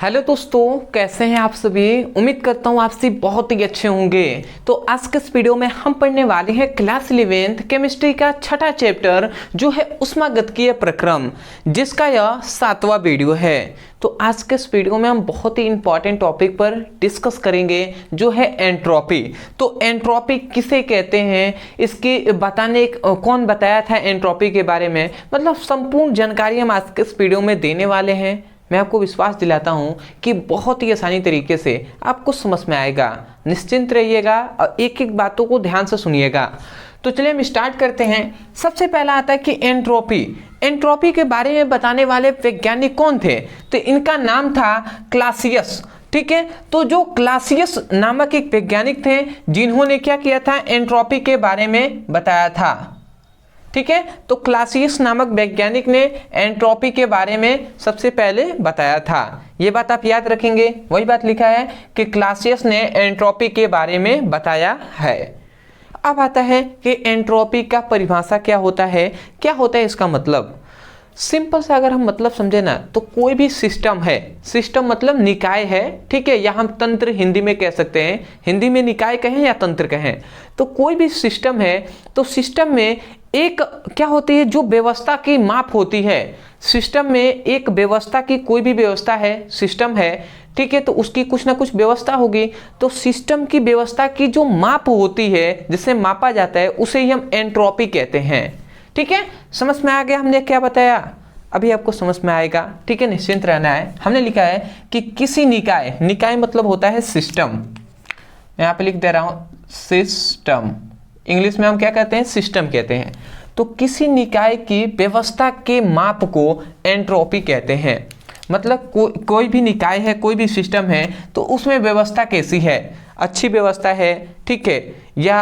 Hello दोस्तों, कैसे हैं आप सभी। उम्मीद करता हूँ आप सभी बहुत ही अच्छे होंगे। तो आज के इस वीडियो में हम पढ़ने वाले हैं क्लास 11th केमिस्ट्री का छठा चैप्टर जो है ऊष्मागतिकीय प्रक्रम, जिसका यह 7वां वीडियो है। तो आज के इस वीडियो में हम बहुत ही इंपॉर्टेंट टॉपिक पर डिस्कस करेंगे जो है एंट्रोपी। तो एंट्रोपी किसे कहते हैं, इसकी बताने कौन बताया था एंट्रोपी के बारे में, मतलब संपूर्ण जानकारी हम आज के इस वीडियो में देने वाले हैं। मैं आपको विश्वास दिलाता हूँ कि बहुत ही आसानी तरीके से आपको समझ में आएगा। निश्चिंत रहिएगा और एक एक बातों को ध्यान से सुनिएगा। तो चलिए हम स्टार्ट करते हैं। सबसे पहला आता है कि एंट्रोपी। एंट्रोपी के बारे में बताने वाले वैज्ञानिक कौन थे, तो इनका नाम था क्लासियस। ठीक है, तो जो क्लासियस नामक एक वैज्ञानिक थे जिन्होंने क्या किया था, एंट्रोपी के बारे में बताया था। ठीक है, तो क्लासियस नामक वैज्ञानिक ने एंट्रोपी के बारे में सबसे पहले बताया था। ये बात आप याद रखेंगे, वही बात लिखा है कि क्लासियस ने एंट्रोपी के बारे में बताया है। अब आता है कि एंट्रोपी का परिभाषा क्या होता है, क्या होता है इसका मतलब। सिंपल से अगर हम मतलब समझे ना, तो कोई भी सिस्टम है, सिस्टम मतलब निकाय है, ठीक है, या हम तंत्र हिंदी में कह सकते हैं, हिंदी में निकाय कहें या तंत्र कहें। तो कोई भी सिस्टम है, तो सिस्टम में एक क्या होती है, जो व्यवस्था की माप होती है। सिस्टम में एक व्यवस्था की, कोई भी व्यवस्था है, सिस्टम है, ठीक है, तो उसकी कुछ ना कुछ व्यवस्था होगी। तो सिस्टम की व्यवस्था की जो माप होती है, जिसे मापा जाता है, उसे ही हम एंट्रोपी कहते हैं। ठीक है, समझ में आ गया हमने क्या बताया, अभी आपको समझ में आएगा। ठीक है, निश्चिंत रहना है। हमने लिखा है कि किसी निकाय, निकाय मतलब होता है सिस्टम, यहाँ पे लिख दे रहा हूं सिस्टम, इंग्लिश में हम क्या कहते हैं, सिस्टम कहते हैं। तो किसी निकाय की व्यवस्था के माप को एंट्रोपी कहते हैं। मतलब कोई भी निकाय है, कोई भी सिस्टम है, तो उसमें व्यवस्था कैसी है, अच्छी व्यवस्था है, ठीक है, या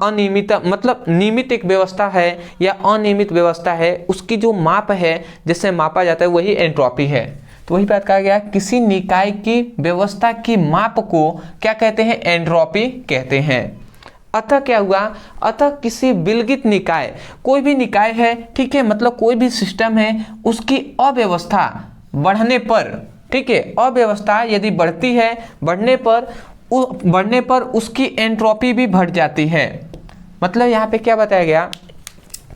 अनियमित, मतलब नियमित एक व्यवस्था है या अनियमित व्यवस्था है, उसकी जो माप है, जिससे मापा जाता है, वही एंट्रोपी है। तो वही बात कहा गया, किसी निकाय की व्यवस्था की माप को क्या कहते हैं, एंट्रोपी कहते हैं। अतः क्या हुआ, अतः किसी विलगित निकाय, कोई भी निकाय है, ठीक है, मतलब कोई भी सिस्टम है, उसकी अव्यवस्था बढ़ने पर, ठीक है, अव्यवस्था यदि बढ़ती है, बढ़ने पर उसकी एंट्रोपी भी बढ़ जाती है। मतलब यहाँ पे क्या बताया गया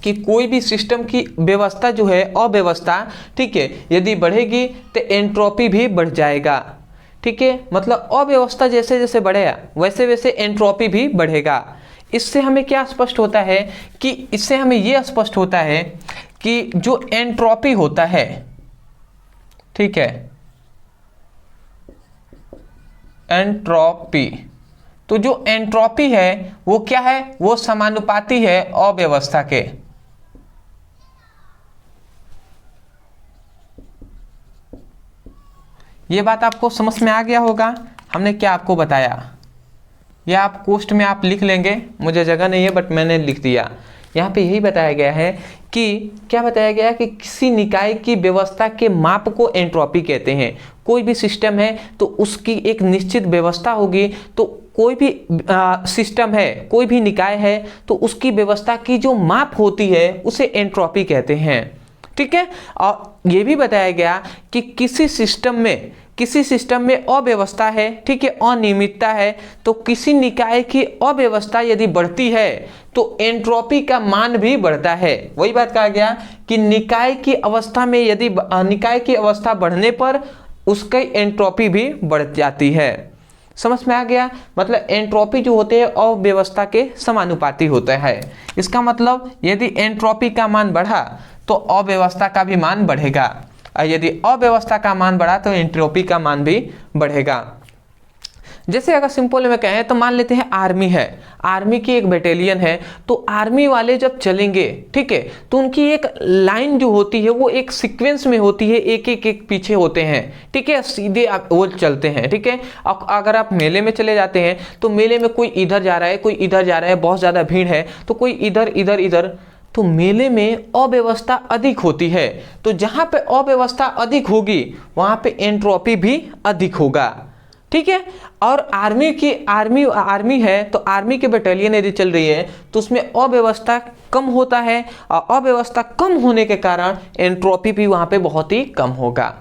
कि कोई भी सिस्टम की व्यवस्था जो है, अव्यवस्था, ठीक है, यदि बढ़ेगी तो एंट्रोपी भी बढ़ जाएगा। ठीक है, मतलब अव्यवस्था जैसे जैसे बढ़ेगा वैसे वैसे एंट्रोपी भी बढ़ेगा। इससे हमें क्या स्पष्ट होता है कि, इससे हमें यह स्पष्ट होता है कि जो एंट्रोपी होता है, ठीक है, एंट्रोपी, तो जो एंट्रोपी है वो क्या है, वो समानुपाती है अव्यवस्था के। ये बात आपको समझ में आ गया होगा, हमने क्या आपको बताया। या आप पोस्ट में आप लिख लेंगे, मुझे जगह नहीं है बट मैंने लिख दिया। यहाँ पे यही बताया गया है कि, क्या बताया गया है कि किसी निकाय की व्यवस्था के माप को एंट्रोपी कहते हैं। कोई भी सिस्टम है तो उसकी एक निश्चित व्यवस्था होगी, तो कोई भी सिस्टम है, कोई भी निकाय है, तो उसकी व्यवस्था की जो माप होती है उसे एंट्रोपी कहते हैं। ठीक है, और ये भी बताया गया कि किसी सिस्टम में अव्यवस्था है, ठीक है, अनियमितता है, तो किसी निकाय की अव्यवस्था यदि बढ़ती है तो एंट्रोपी का मान भी बढ़ता है। वही बात कहा गया कि निकाय की अवस्था में, यदि निकाय की अवस्था बढ़ने पर उसकी एंट्रोपी भी बढ़ जाती है। समझ में आ गया, मतलब एंट्रोपी जो होते हैं अव्यवस्था के समानुपाती होता है। इसका मतलब यदि एंट्रोपी का मान बढ़ा तो अव्यवस्था का भी मान बढ़ेगा, और यदि अव्यवस्था का मान बढ़ा तो एंट्रोपी का मान भी बढ़ेगा। जैसे अगर सिंपल में कहें तो मान लेते हैं आर्मी है, आर्मी की एक बटालियन है, तो आर्मी वाले जब चलेंगे, ठीक है, तो उनकी एक लाइन जो होती है वो एक सीक्वेंस में होती है, एक एक एक पीछे होते हैं, ठीक है, सीधे वो चलते हैं। ठीक है, अगर आप मेले में चले जाते हैं तो मेले में कोई इधर जा रहा है, कोई इधर जा रहा है, बहुत ज़्यादा भीड़ है, तो कोई इधर इधर इधर, तो मेले में अव्यवस्था अधिक होती है, तो जहाँ पे अव्यवस्था अधिक होगी वहाँ पे एंट्रोपी भी अधिक होगा। ठीक है, और आर्मी है, तो आर्मी की बटालियन यदि चल रही है तो उसमें अव्यवस्था कम होता है, और अव्यवस्था कम होने के कारण एंट्रोपी भी वहाँ पे बहुत ही कम होगा।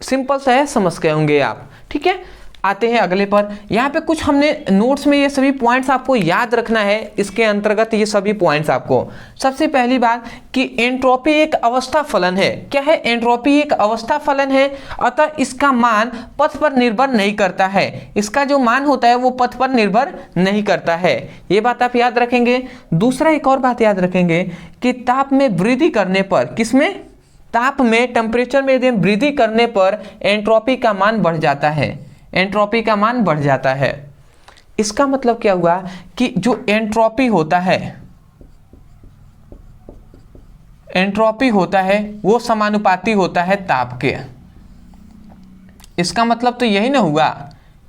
सिंपल सा है, समझ गए होंगे आप। ठीक है, आते हैं अगले पर। यहाँ पे कुछ हमने नोट्स में ये सभी पॉइंट्स आपको याद रखना है, इसके अंतर्गत ये सभी पॉइंट्स आपको। सबसे पहली बात कि एंट्रोपी एक अवस्था फलन है। क्या है? एंट्रोपी एक अवस्था फलन है, अतः इसका मान पथ पर निर्भर नहीं करता है। इसका जो मान होता है वो पथ पर निर्भर नहीं करता है, ये बात आप याद रखेंगे। दूसरा एक और बात याद रखेंगे कि ताप में वृद्धि करने पर, किसमें? ताप में, टेम्परेचर में यदि वृद्धि करने पर एंट्रोपी का मान बढ़ जाता है, एंट्रोपी का मान बढ़ जाता है। इसका मतलब क्या हुआ कि जो एंट्रोपी होता है, एंट्रोपी होता है वो समानुपाती होता है ताप के। इसका मतलब तो यही ना हुआ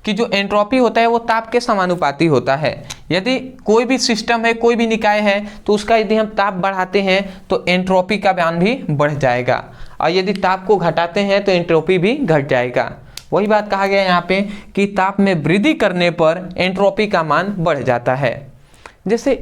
कि जो एंट्रोपी होता है वो ताप के समानुपाती होता है। यदि कोई भी सिस्टम है, कोई भी निकाय है, तो उसका यदि हम ताप बढ़ाते हैं तो एंट्रोपी का मान भी बढ़ जाएगा, और यदि ताप को घटाते हैं तो एंट्रोपी भी घट जाएगा। वही बात कहा गया यहाँ पे कि ताप में वृद्धि करने पर एंट्रोपी का मान बढ़ जाता है। जैसे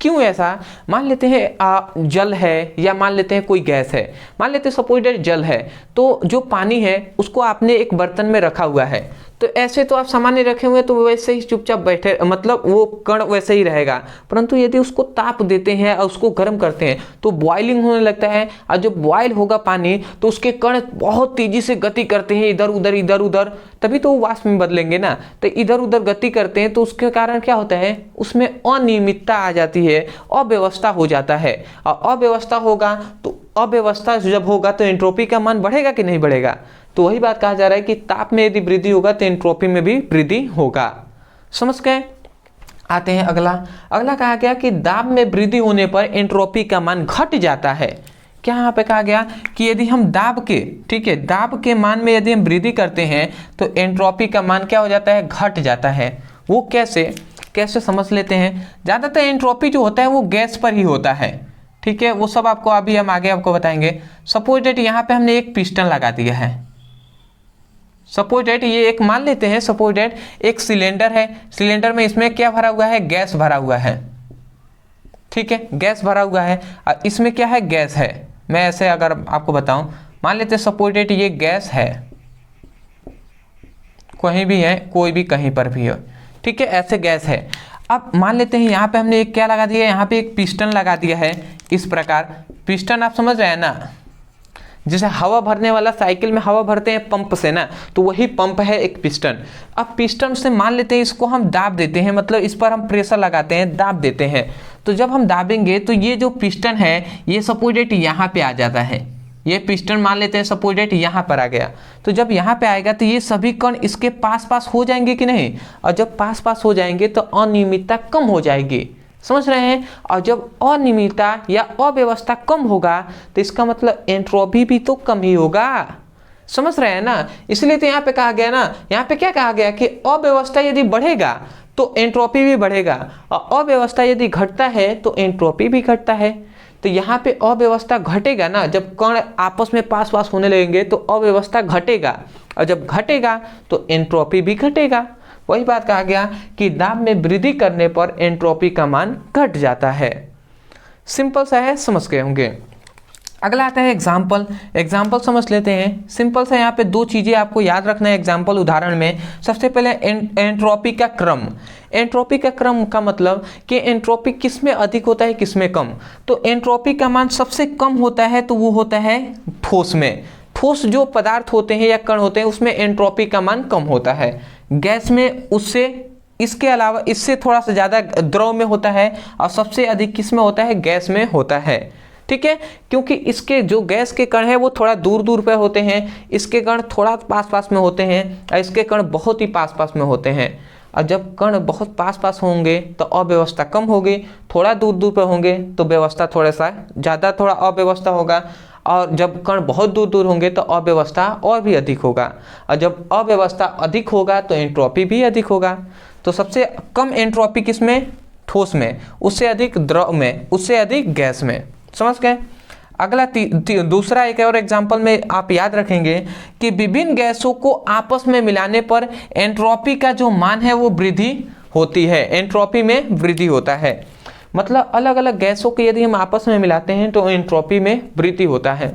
क्यों ऐसा? मान लेते हैं जल है, या मान लेते हैं कोई गैस है। मान लेते हैं सपोज दैट जल है, तो जो पानी है उसको आपने एक बर्तन में रखा हुआ है, तो ऐसे तो आप सामान्य रखे हुए तो वैसे ही चुपचाप बैठे, मतलब वो कण वैसे ही रहेगा। परंतु यदि उसको ताप देते हैं और उसको गर्म करते हैं तो बॉइलिंग होने लगता है, और जब बॉयल होगा पानी तो उसके कण बहुत तेजी से गति करते हैं, इधर उधर इधर उधर, तभी तो वो वाष्प में बदलेंगे ना। तो इधर उधर गति करते हैं तो उसके कारण क्या होता है, उसमें अनियमितता आ जाती है, अव्यवस्था हो जाता है। और अव्यवस्था होगा तो, अव्यवस्था जब होगा तो एंट्रोपी का मान बढ़ेगा कि नहीं बढ़ेगा? तो वही बात कहा जा रहा है कि ताप में यदि वृद्धि होगा तो एंट्रोपी में भी वृद्धि होगा। समझ गए? आते हैं अगला। अगला कहा गया कि दाब में वृद्धि होने पर एंट्रोपी का मान घट जाता है। क्या यहाँ पे कहा गया कि यदि हम दाब के, ठीक है, दाब के मान में यदि हम वृद्धि करते हैं तो एंट्रोपी का मान क्या हो जाता है? घट जाता है। वो कैसे? कैसे समझ लेते हैं। ज़्यादातर एंट्रोपी जो होता है वो गैस पर ही होता है, ठीक है, वो सब आपको अभी हम आगे आपको बताएंगे। सपोज डेट यहाँ पे हमने एक पिस्टन लगा दिया है, सपोज डेट ये एक मान लेते हैं, सपोज डेट एक सिलेंडर है, सिलेंडर में इसमें क्या भरा हुआ है? गैस भरा हुआ है, ठीक है, गैस भरा हुआ है, और इसमें क्या है? गैस है। मैं ऐसे अगर आपको बताऊं, मान लेते हैं सपोज डेट ये गैस है, कहीं भी है, कोई भी कहीं पर भी हो, ठीक है, ऐसे गैस है। अब मान लेते हैं यहाँ पे हमने एक क्या लगा दिया, यहाँ पे एक पिस्टन लगा दिया है। इस प्रकार पिस्टन आप समझ रहे हैं ना, जैसे हवा भरने वाला, साइकिल में हवा भरते हैं पंप से ना, तो वही पंप है एक पिस्टन। अब पिस्टन से मान लेते हैं इसको हम दाब देते हैं, मतलब इस पर हम प्रेशर लगाते हैं, दाब देते हैं। तो जब हम दाबेंगे तो ये जो पिस्टन है ये सपोज डेट यहाँ पे आ जाता है, ये पिस्टन मान लेते हैं सपोज डेट यहाँ पर आ गया। तो जब यहाँ पे आएगा तो ये सभी कण इसके पास पास हो जाएंगे कि नहीं, और जब पास पास हो जाएंगे तो अनियमितता कम हो जाएगी। समझ रहे हैं? और जब अनियमितता या अव्यवस्था कम होगा तो इसका मतलब एंट्रोपी भी तो कम ही होगा। समझ रहे हैं ना? इसलिए तो यहाँ पे कहा गया ना, यहाँ पे क्या कहा गया कि अव्यवस्था यदि बढ़ेगा तो एंट्रोपी भी बढ़ेगा, और अव्यवस्था यदि घटता है तो एंट्रोपी भी घटता है। तो यहाँ पे अव्यवस्था घटेगा ना, जब कण आपस में पास पास होने लगेंगे तो अव्यवस्था घटेगा, और जब घटेगा तो एंट्रोपी भी घटेगा। वही बात कहा गया कि दाब में वृद्धि करने पर एंट्रोपी का मान घट जाता है। सिंपल सा है, समझ गए होंगे। अगला आता है एग्जाम्पल। एग्जाम्पल समझ लेते हैं। सिंपल सा यहाँ पे दो चीज़ें आपको याद रखना है एग्जाम्पल उदाहरण में। सबसे पहले एंट्रोपी का क्रम। एंट्रोपी का क्रम का मतलब कि एंट्रोपी किस में अधिक होता है, किस में कम। तो एंट्रोपी का मान सबसे कम होता है तो वो होता है ठोस में। ठोस जो पदार्थ होते हैं या कण होते हैं उसमें एंट्रोपी का मान कम होता है। गैस में उससे, इसके अलावा इससे थोड़ा सा ज़्यादा द्रव में होता है, और सबसे अधिक किस में होता है? गैस में होता है। ठीक है, क्योंकि इसके जो गैस के कण हैं वो थोड़ा दूर दूर पे होते हैं, इसके कण थोड़ा पास पास में होते हैं, और इसके कण बहुत ही पास पास में होते हैं। और जब कण बहुत पास पास होंगे तो अव्यवस्था कम होगी, थोड़ा दूर दूर पे होंगे तो व्यवस्था थोड़ा सा ज़्यादा, थोड़ा अव्यवस्था होगा, और जब कण बहुत दूर दूर होंगे तो अव्यवस्था और भी अधिक होगा, और जब अव्यवस्था अधिक होगा तो एंट्रोपी भी अधिक होगा। तो सबसे कम एंट्रोपी किस में? ठोस में। उससे अधिक द्रव में, उससे अधिक गैस में। समझ गए? अगला दूसरा एक और एग्जांपल में आप याद रखेंगे कि विभिन्न गैसों को आपस में मिलाने पर एंट्रोपी का जो मान है वो वृद्धि होती है, एंट्रोपी में वृद्धि होता है। मतलब अलग अलग गैसों को यदि हम आपस में मिलाते हैं तो एंट्रोपी में वृद्धि होता है।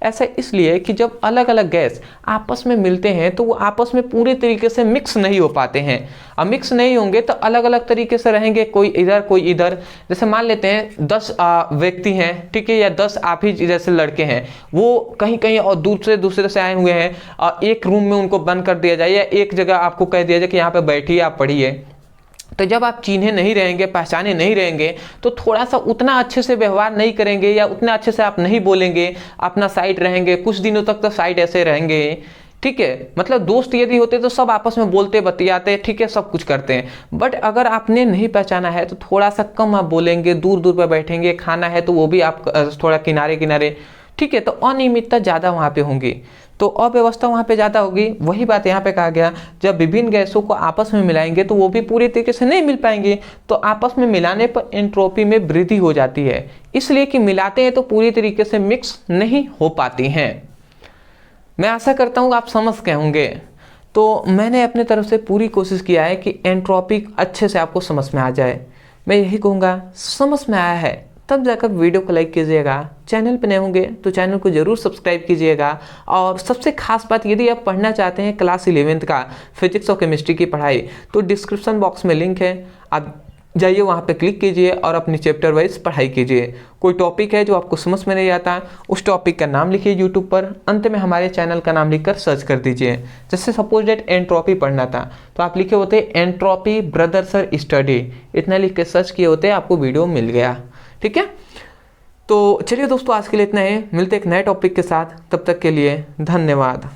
ऐसा इसलिए कि जब अलग अलग गैस आपस में मिलते हैं तो वो आपस में पूरे तरीके से मिक्स नहीं हो पाते हैं। अब मिक्स नहीं होंगे तो अलग अलग तरीके से रहेंगे, कोई इधर कोई इधर। जैसे मान लेते हैं 10 व्यक्ति हैं, ठीक है, या 10 आप ही जैसे लड़के हैं, वो कहीं कहीं और दूसरे से आए हुए हैं, एक रूम में उनको बंद कर दिया जाए या एक जगह आपको कह दिया जाए कि यहाँ पे बैठिए आप पढ़िए, तो जब आप चिन्हे नहीं रहेंगे, पहचाने नहीं रहेंगे, तो थोड़ा सा उतना अच्छे से व्यवहार नहीं करेंगे या उतना अच्छे से आप नहीं बोलेंगे, अपना साइड रहेंगे, कुछ दिनों तक तो साइड ऐसे रहेंगे, ठीक है। मतलब दोस्त यदि होते तो सब आपस में बोलते बतियाते, ठीक है, सब कुछ करते हैं। बट अगर आपने नहीं पहचाना है तो थोड़ा सा कम आप बोलेंगे, दूर दूर पर बैठेंगे, खाना है तो वो भी आप थोड़ा किनारे किनारे, ठीक है। तो अनियमितता ज़्यादा वहाँ पे होंगी, तो अव्यवस्था वहाँ पे ज़्यादा होगी। वही बात यहाँ पे कहा गया, जब विभिन्न गैसों को आपस में मिलाएंगे तो वो भी पूरे तरीके से नहीं मिल पाएंगे, तो आपस में मिलाने पर एंट्रोपी में वृद्धि हो जाती है। इसलिए कि मिलाते हैं तो पूरी तरीके से मिक्स नहीं हो पाती हैं। मैं आशा करता हूँ आप समझ गए होंगे। तो मैंने अपने तरफ से पूरी कोशिश किया है कि एंट्रोपी अच्छे से आपको समझ में आ जाए। मैं यही कहूँगा, समझ में आया है तब जाकर वीडियो को लाइक कीजिएगा, चैनल पर नए होंगे तो चैनल को जरूर सब्सक्राइब कीजिएगा। और सबसे खास बात, यदि आप पढ़ना चाहते हैं क्लास 11th का फिजिक्स और केमिस्ट्री की पढ़ाई, तो डिस्क्रिप्शन बॉक्स में लिंक है, आप जाइए वहाँ पे क्लिक कीजिए और अपनी चैप्टर वाइज पढ़ाई कीजिए। कोई टॉपिक है जो आपको समझ में नहीं आता, उस टॉपिक का नाम लिखिए यूट्यूब पर, अंत में हमारे चैनल का नाम लिखकर सर्च कर दीजिए। जैसे सपोज डेट एंट्रोपी पढ़ना था तो आप लिखे होते एंट्रोपी ब्रदर सर स्टडी, इतना लिख के सर्च किए होते आपको वीडियो मिल गया, ठीक है। तो चलिए दोस्तों, आज के लिए इतना ही, मिलते एक नए टॉपिक के साथ, तब तक के लिए धन्यवाद।